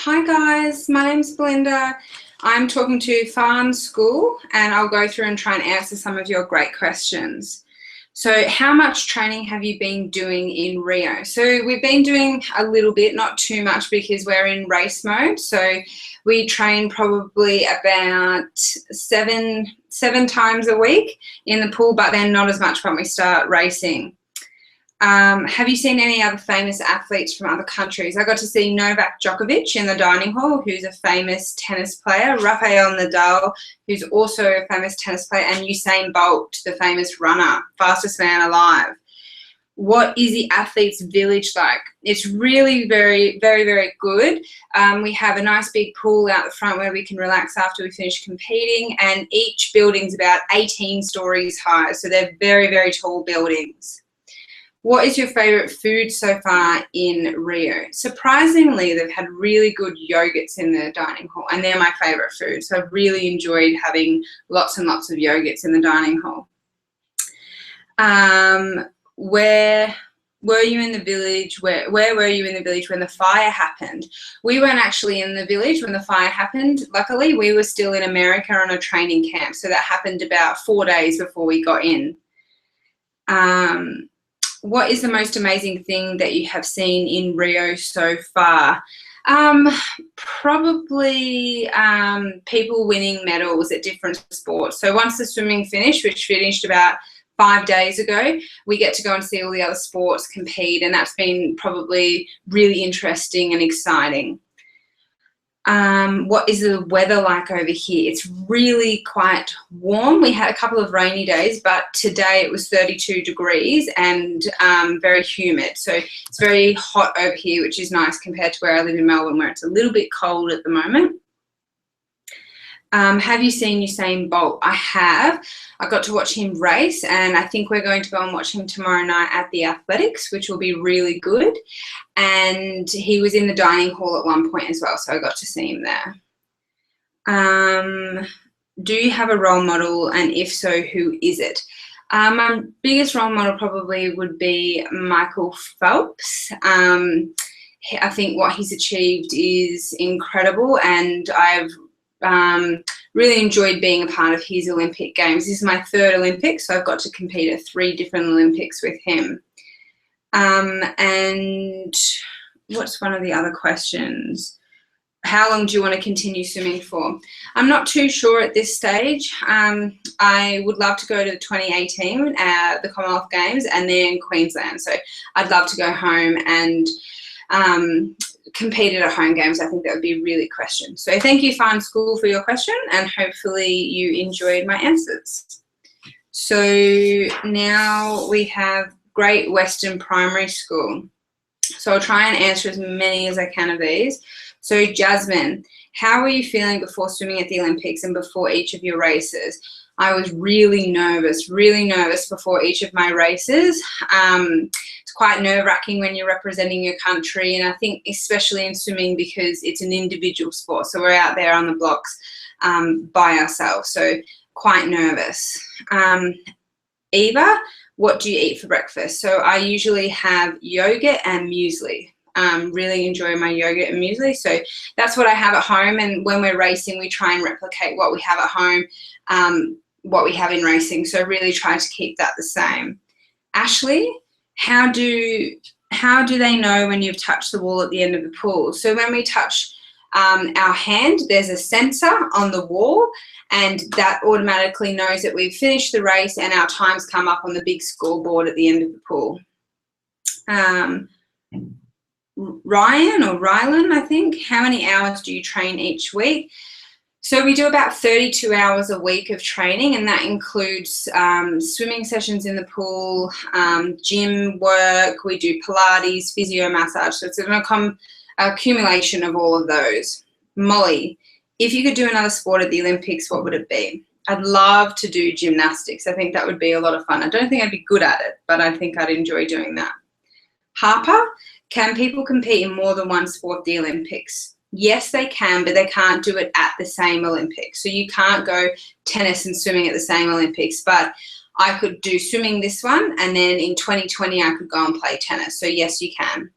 Hi guys, my name's Belinda. I'm talking to Farn School and I'll go through and try and answer some of your great questions. So how much training have you been doing in Rio? So we've been doing a little bit, not too much because we're in race mode. So we train probably about seven times a week in the pool, but then not as much when we start racing. Have you seen any other famous athletes from other countries? I got to see Novak Djokovic in the dining hall, who's a famous tennis player, Rafael Nadal, who's also a famous tennis player, and Usain Bolt, the famous runner, fastest man alive. What is the athletes' village like? It's really very, very, very good. We have a nice big pool out the front where we can relax after we finish competing, and each building's about 18 stories high, so they're very, very tall buildings. What is your favourite food so far in Rio? Surprisingly, they've had really good yogurts in the dining hall, and they're my favourite food. So I've really enjoyed having lots and lots of yogurts in the dining hall. Where were you in the village? Where were you in the village when the fire happened? We weren't actually in the village when the fire happened. Luckily, we were still in America on a training camp. So that happened about 4 days before we got in. What is the most amazing thing that you have seen in Rio so far? Probably people winning medals at different sports. So once the swimming finished, which finished about 5 days ago, we get to go and see all the other sports compete, and that's been probably really interesting and exciting. What is the weather like over here? It's really quite warm. We had a couple of rainy days, but today it was 32 degrees and very humid. So it's very hot over here, which is nice compared to where I live in Melbourne, where it's a little bit cold at the moment. Have you seen Usain Bolt? I have. I got to watch him race, and I think we're going to go and watch him tomorrow night at the Athletics, which will be really good. And he was in the dining hall at one point as well, so I got to see him there. Do you have a role model, and if so, who is it? My biggest role model probably would be Michael Phelps. I think what he's achieved is incredible, and I've really enjoyed being a part of his Olympic Games. This is my 3rd Olympics, so I've got to compete at 3 different Olympics with him. And what's one of the other questions? How long do you want to continue swimming for? I'm not too sure at this stage. I would love to go to 2018, the Commonwealth Games, and then Queensland. So I'd love to go home and competed at home games. I think that would be a really question. So thank you, Farn School, for your question, and hopefully you enjoyed my answers. So now we have Great Western Primary School. So I'll try and answer as many as I can of these. So Jasmine, how were you feeling before swimming at the Olympics and before each of your races? I was really nervous before each of my races. It's quite nerve-wracking when you're representing your country, and I think especially in swimming because it's an individual sport, so we're out there on the blocks by ourselves, so quite nervous. Eva, what do you eat for breakfast? So I usually have yogurt and muesli. Really enjoy my yogurt and muesli, so that's what I have at home, and when we're racing we try and replicate what we have at home, what we have in racing, so really try to keep that the same. Ashley, how do they know when you've touched the wall at the end of the pool? So when we touch our hand, there's a sensor on the wall, and that automatically knows that we've finished the race and our times come up on the big scoreboard at the end of the pool. Ryan or Rylan, I think, how many hours do you train each week? So we do about 32 hours a week of training, and that includes swimming sessions in the pool, gym work, we do Pilates, physio massage, so it's an accumulation of all of those. Molly, if you could do another sport at the Olympics, what would it be? I'd love to do gymnastics. I think that would be a lot of fun. I don't think I'd be good at it, but I think I'd enjoy doing that. Harper, can people compete in more than one sport at the Olympics? Yes, they can, but they can't do it at the same Olympics. So you can't go tennis and swimming at the same Olympics, but I could do swimming this one, and then in 2020 I could go and play tennis. So yes, you can.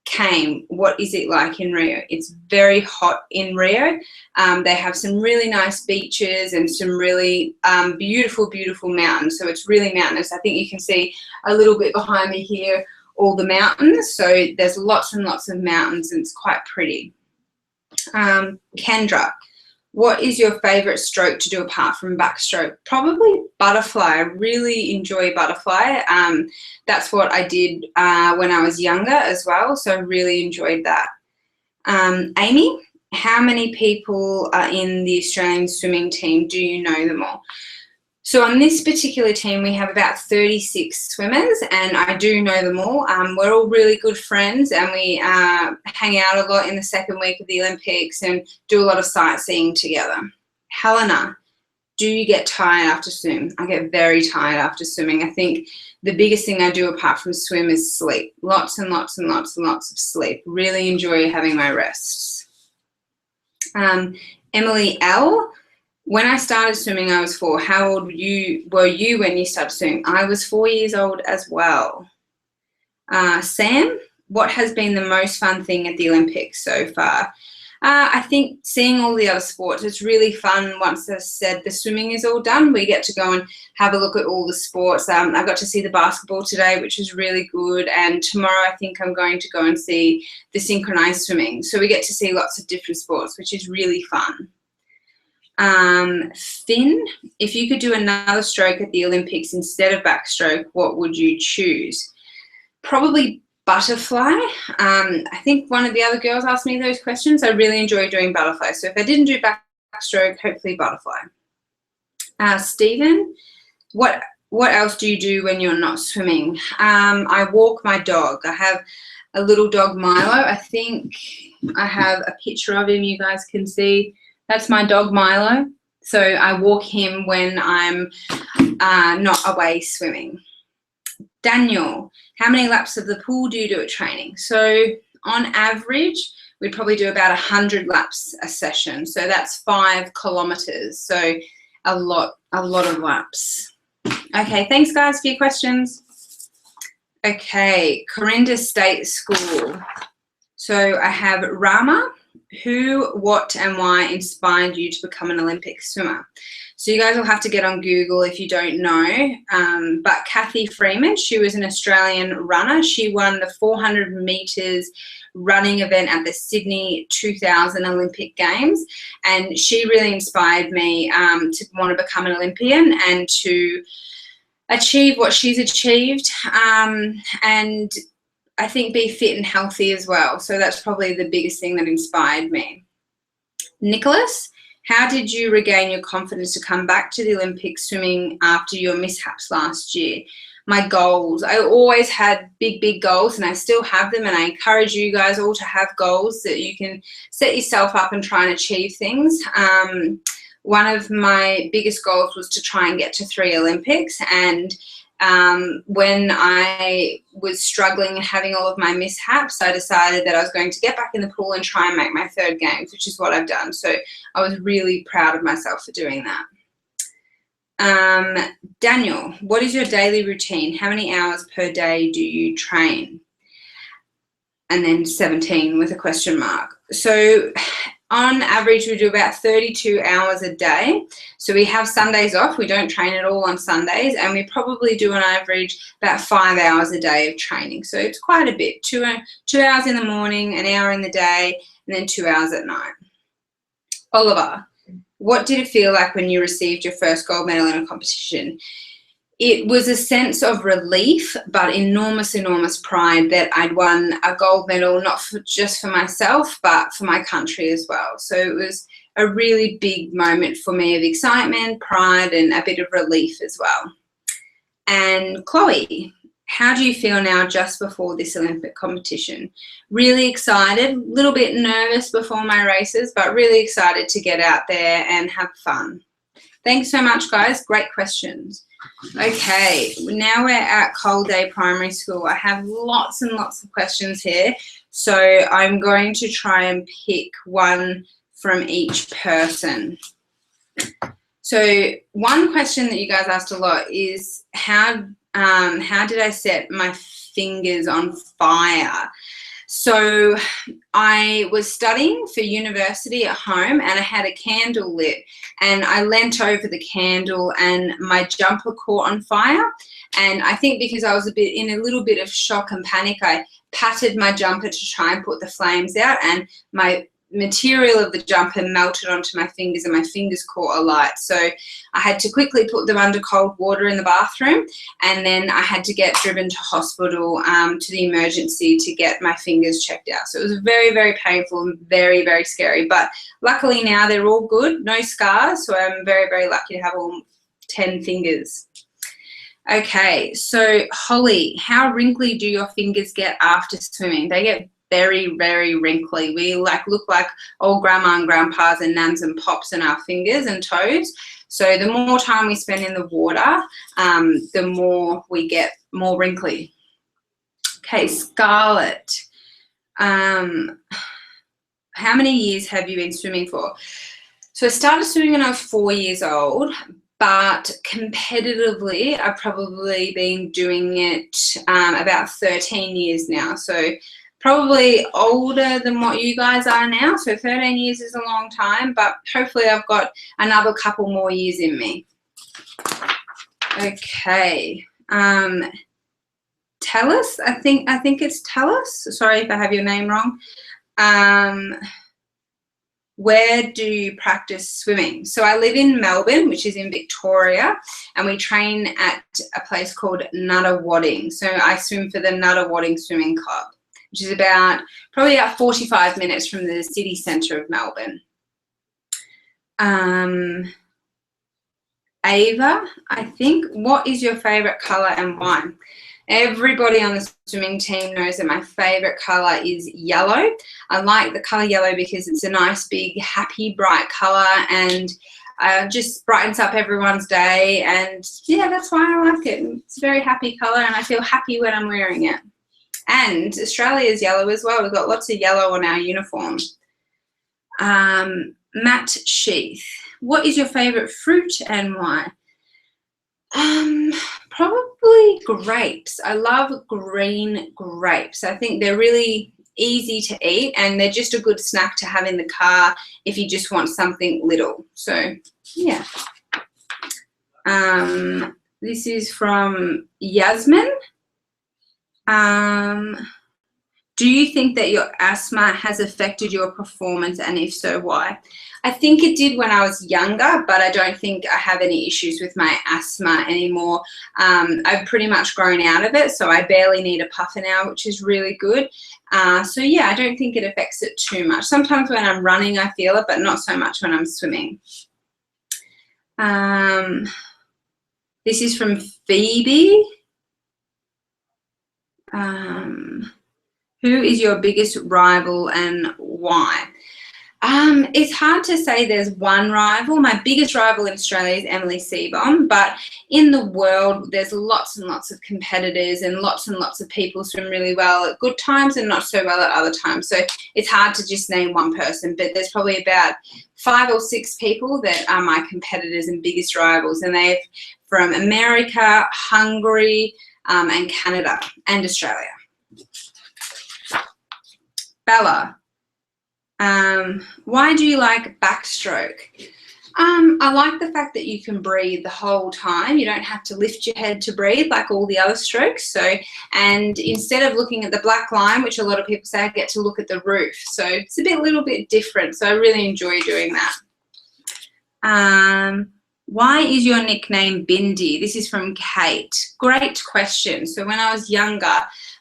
came, what is it like in Rio? It's very hot in Rio. They have some really nice beaches and some really beautiful, beautiful mountains. So it's really mountainous. I think you can see a little bit behind me here, all the mountains. So there's lots and lots of mountains, and it's quite pretty. Kendra, what is your favorite stroke to do apart from backstroke? Probably butterfly. I really enjoy butterfly. That's what I did when I was younger as well, so I really enjoyed that. Amy, how many people are in the Australian swimming team? Do you know them all? So on this particular team, we have about 36 swimmers, and I do know them all. We're all really good friends, and we hang out a lot in the second week of the Olympics and do a lot of sightseeing together. Helena, do you get tired after swim? I get very tired after swimming. I think the biggest thing I do apart from swim is sleep. Lots and lots and lots and lots of sleep. Really enjoy having my rests. Emily L., when I started swimming, I was 4. How old were you when you started swimming? I was 4 years old as well. Sam, what has been the most fun thing at the Olympics so far? I think seeing all the other sports, it's really fun. Once I said the swimming is all done, we get to go and have a look at all the sports. I got to see the basketball today, which was really good. And tomorrow I think I'm going to go and see the synchronized swimming. So we get to see lots of different sports, which is really fun. Finn, if you could do another stroke at the Olympics instead of backstroke, what would you choose? Probably butterfly. I think one of the other girls asked me those questions. I really enjoy doing butterfly. So if I didn't do backstroke, hopefully butterfly. Stephen, what else do you do when you're not swimming? I walk my dog. I have a little dog, Milo. I think I have a picture of him you guys can see. That's my dog, Milo. So I walk him when I'm not away swimming. Daniel, how many laps of the pool do you do at training? So on average, we'd probably do about 100 laps a session. So that's 5 kilometers. So a lot of laps. Okay, thanks guys for your questions. Okay, Corinda State School. So I have Rama. Who, what, and why inspired you to become an Olympic swimmer? So you guys will have to get on Google if you don't know. But Kathy Freeman, she was an Australian runner. She won the 400 meters running event at the Sydney 2000 Olympic Games. And she really inspired me to want to become an Olympian and to achieve what she's achieved. And I think be fit and healthy as well. So that's probably the biggest thing that inspired me. Nicholas, how did you regain your confidence to come back to the Olympics swimming after your mishaps last year? My goals. I always had big, big goals, and I still have them, and I encourage you guys all to have goals that you can set yourself up and try and achieve things. One of my biggest goals was to try and get to 3 Olympics, and when I was struggling and having all of my mishaps, I decided that I was going to get back in the pool and try and make my 3rd games, which is what I've done. So I was really proud of myself for doing that. Daniel, what is your daily routine? How many hours per day do you train? And then 17 with a question mark. So on average, we do about 32 hours a day. So we have Sundays off. We don't train at all on Sundays. And we probably do on average about 5 hours a day of training. So it's quite a bit. 2 hours in the morning, an hour in the day, and then 2 hours at night. Oliver, what did it feel like when you received your first gold medal in a competition? It was a sense of relief, but enormous, enormous pride that I'd won a gold medal, not just for myself, but for my country as well. So it was a really big moment for me of excitement, pride, and a bit of relief as well. And Chloe, how do you feel now just before this Olympic competition? Really excited, a little bit nervous before my races, but really excited to get out there and have fun. Thanks so much, guys. Great questions. Okay, now we're at Cold Day Primary School. I have lots and lots of questions here, so I'm going to try and pick one from each person. So one question that you guys asked a lot is how did I set my fingers on fire? So I was studying for university at home, and I had a candle lit, and I leant over the candle and my jumper caught on fire. And I think because I was in a little bit of shock and panic, I patted my jumper to try and put the flames out, and my material of the jumper melted onto my fingers, and my fingers caught alight. So I had to quickly put them under cold water in the bathroom, and then I had to get driven to hospital, to the emergency, to get my fingers checked out. So it was very, very painful and very, very scary. But luckily now they're all good, no scars. So I'm very, very lucky to have all 10 fingers. Okay, so Holly, how wrinkly do your fingers get after swimming? They get very, very wrinkly. We look like old grandma and grandpas and nans and pops in our fingers and toes. So the more time we spend in the water, the more we get more wrinkly. Okay, Scarlett. How many years have you been swimming for? So I started swimming when I was 4 years old, but competitively I've probably been doing it about 13 years now. So probably older than what you guys are now. So 13 years is a long time, but hopefully I've got another couple more years in me. Okay. Tellus, I think it's Tellus. Sorry if I have your name wrong. Where do you practice swimming? So I live in Melbourne, which is in Victoria, and we train at a place called Nunawading. So I swim for the Nunawading Swimming Club, which is probably about 45 minutes from the city centre of Melbourne. Ava, I think, what is your favourite colour and why? Everybody on the swimming team knows that my favourite colour is yellow. I like the colour yellow because it's a nice, big, happy, bright colour, and just brightens up everyone's day. And yeah, that's why I like it. It's a very happy colour, and I feel happy when I'm wearing it. And Australia is yellow as well. We've got lots of yellow on our uniform. Matt Sheath, what is your favourite fruit and why? Probably grapes. I love green grapes. I think they're really easy to eat, and they're just a good snack to have in the car if you just want something little. So yeah. This is from Yasmin. Do you think that your asthma has affected your performance, and if so, why? I think it did when I was younger, but I don't think I have any issues with my asthma anymore. I've pretty much grown out of it, so I barely need a puffer now, which is really good. So yeah, I don't think it affects it too much. Sometimes when I'm running I feel it, but not so much when I'm swimming. This is from Phoebe. Who is your biggest rival and why? It's hard to say there's one rival. My biggest rival in Australia is Emily Seebohm, but in the world there's lots and lots of competitors, and lots of people swim really well at good times and not so well at other times. So it's hard to just name one person, but there's probably about 5 or 6 people that are my competitors and biggest rivals, and they're from America, Hungary, and Canada and Australia. Bella, why do you like backstroke? I like the fact that you can breathe the whole time. You don't have to lift your head to breathe like all the other strokes. So, and instead of looking at the black line, which a lot of people say, I get to look at the roof. So it's a little bit different. So I really enjoy doing that. Why is your nickname Bindi? This is from Kate. Great question. So when I was younger,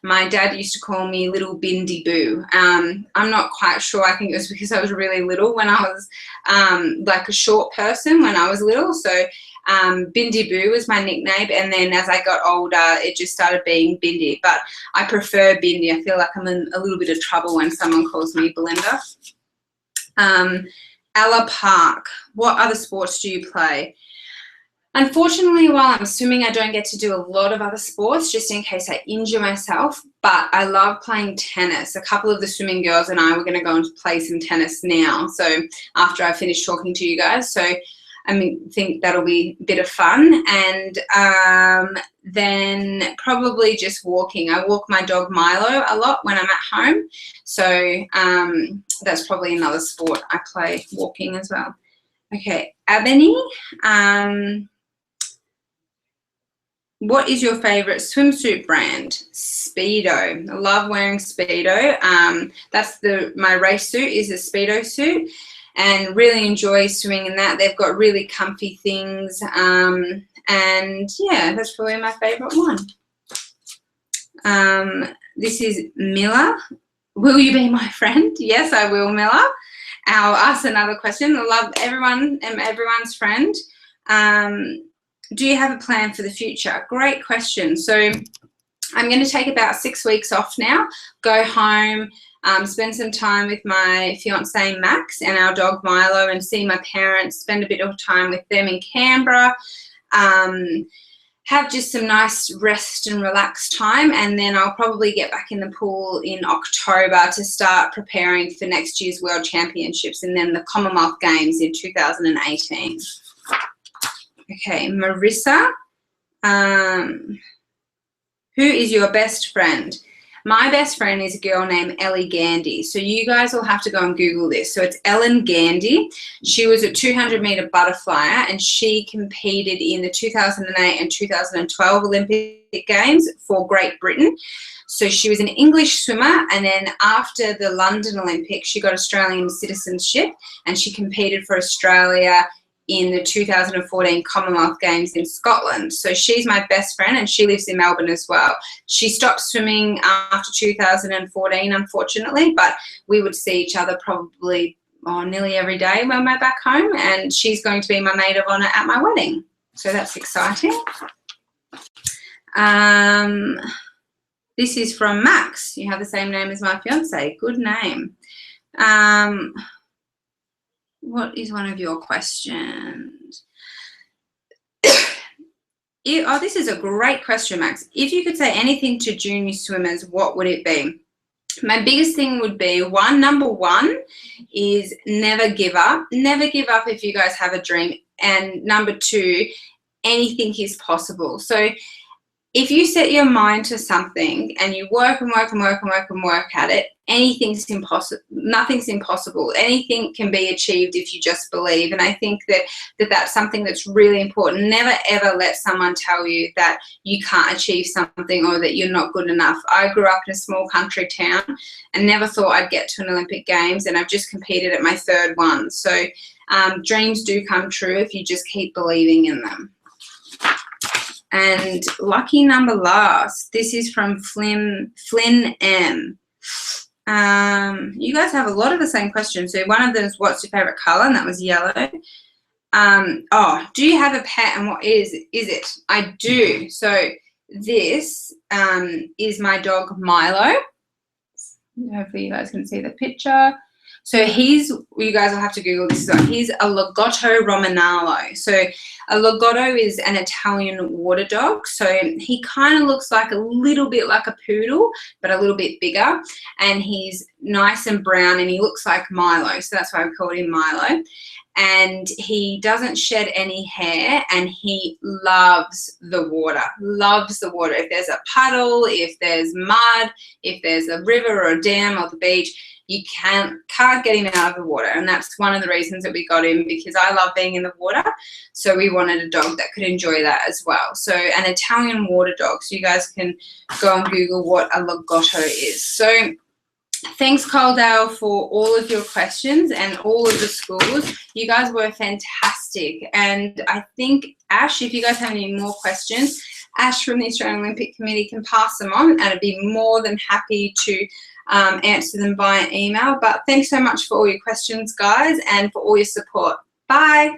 my dad used to call me Little Bindy Boo. I'm not quite sure. I think it was because I was really little when I was like a short person when I was little. So Bindy Boo was my nickname, and then as I got older, it just started being Bindi. But I prefer Bindi. I feel like I'm in a little bit of trouble when someone calls me Belinda. Ella Park, what other sports do you play? Unfortunately, while I'm swimming, I don't get to do a lot of other sports just in case I injure myself, but I love playing tennis. A couple of the swimming girls and I were going to go and play some tennis now, so after I finish talking to you guys. So think that'll be a bit of fun. And then probably just walking. I walk my dog Milo a lot when I'm at home. So that's probably another sport I play, walking as well. Okay, Ebony, what is your favorite swimsuit brand? Speedo. I love wearing Speedo. That's my race suit is a Speedo suit, and really enjoy swimming in that. They've got really comfy things, and yeah, that's probably my favorite one. This is Miller. Will you be my friend? Yes, I will, Miller. I'll ask another question. I love everyone and everyone's friend. Do you have a plan for the future? Great question. So I'm going to take about 6 weeks off now, go home, spend some time with my fiance Max and our dog Milo, and see my parents, spend a bit of time with them in Canberra, have just some nice rest and relaxed time, and then I'll probably get back in the pool in October to start preparing for next year's World Championships and then the Commonwealth Games in 2018. Okay, Marissa, who is your best friend? My best friend is a girl named Ellie Gandy. So you guys will have to go and Google this. So it's Ellen Gandy. She was a 200-meter butterflyer, and she competed in the 2008 and 2012 Olympic Games for Great Britain. So she was an English swimmer, and then after the London Olympics, she got Australian citizenship, and she competed for Australia in the 2014 Commonwealth Games in Scotland. So she's my best friend, and she lives in Melbourne as well. She stopped swimming after 2014, unfortunately, but we would see each other probably nearly every day when we're back home, and she's going to be my maid of honour at my wedding. So that's exciting. This is from Max. You have the same name as my fiance. Good name. What is one of your questions? Oh, this is a great question, Max. If you could say anything to junior swimmers, what would it be? My biggest thing would be, number one is never give up. Never give up if you guys have a dream. And number two, anything is possible. So if you set your mind to something and you work and work and work and work and work at it, anything's impossible. Nothing's impossible. Anything can be achieved if you just believe. And I think that's something that's really important. Never ever let someone tell you that you can't achieve something or that you're not good enough. I grew up in a small country town and never thought I'd get to an Olympic Games, and I've just competed at my third one. So dreams do come true if you just keep believing in them. And lucky number last, this is from Flynn M. You guys have a lot of the same questions. So one of them is, what's your favorite color? And that was yellow. Oh, do you have a pet, and what is it? I do. So this is my dog Milo. Hopefully you guys can see the picture. So you guys will have to Google this. He's a Lagotto Romanalo. So a Lagotto is an Italian water dog. So he kind of looks like a little bit like a poodle, but a little bit bigger. And he's nice and brown, and he looks like Milo. So that's why I called him Milo. And he doesn't shed any hair, and he loves the water, loves the water. If there's a puddle, if there's mud, if there's a river or a dam or the beach, you can't get him out of the water. And that's one of the reasons that we got him, because I love being in the water. So we wanted a dog that could enjoy that as well. So an Italian water dog. So you guys can go and Google what a Lagotto is. So thanks, Coldale, for all of your questions and all of the schools. You guys were fantastic. And I think, Ash, if you guys have any more questions, Ash from the Australian Olympic Committee can pass them on, and I'd be more than happy to answer them via email. But thanks so much for all your questions, guys, and for all your support. Bye.